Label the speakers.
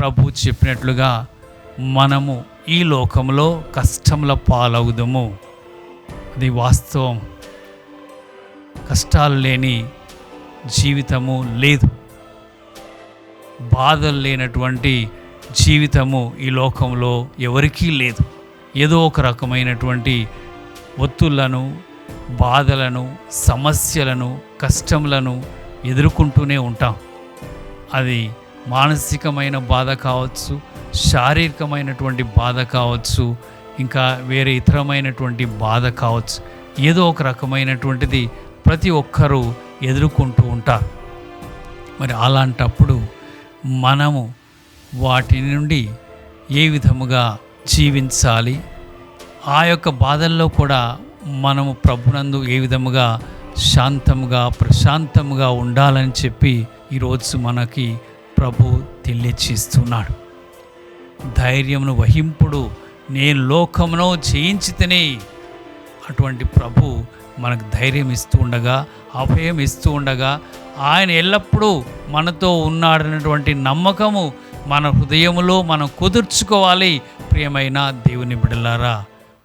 Speaker 1: ప్రభు చెప్పినట్లుగా మనము ఈ లోకంలో కష్టముల పాలవుదము. అది వాస్తవం. కష్టాలు లేని జీవితము లేదు. బాధలు లేనటువంటి జీవితము ఈ లోకంలో ఎవరికీ లేదు. ఏదో ఒక రకమైనటువంటి ఒత్తులను, బాధలను, సమస్యలను, కష్టములను ఎదుర్కొంటూనే ఉంటాం. అది మానసికమైన బాధ కావచ్చు, శారీరకమైనటువంటి బాధ కావచ్చు, ఇంకా వేరే ఇతరమైనటువంటి బాధ కావచ్చు. ఏదో ఒక రకమైనటువంటిది ప్రతి ఒక్కరూ ఎదుర్కొంటూ ఉంటారు. మరి అలాంటప్పుడు మనము వాటి నుండి ఏ విధముగా జీవించాలి, ఆ యొక్క బాధల్లో కూడా మనము ప్రభునందు ఏ విధముగా శాంతముగా ప్రశాంతముగా ఉండాలని చెప్పి ఈరోజు మనకి ప్రభు తెలియచేస్తున్నాడు. ధైర్యమును వహింపుడు, నేను లోకమును జయించితిని. అటువంటి ప్రభు మనకు ధైర్యం ఇస్తూ ఉండగా, అభయం ఇస్తూ ఉండగా, ఆయన ఎల్లప్పుడూ మనతో ఉన్నాడనేటువంటి నమ్మకము మన హృదయములో మనం కుదుర్చుకోవాలి. ప్రియమైన దేవుని బిడ్డలారా,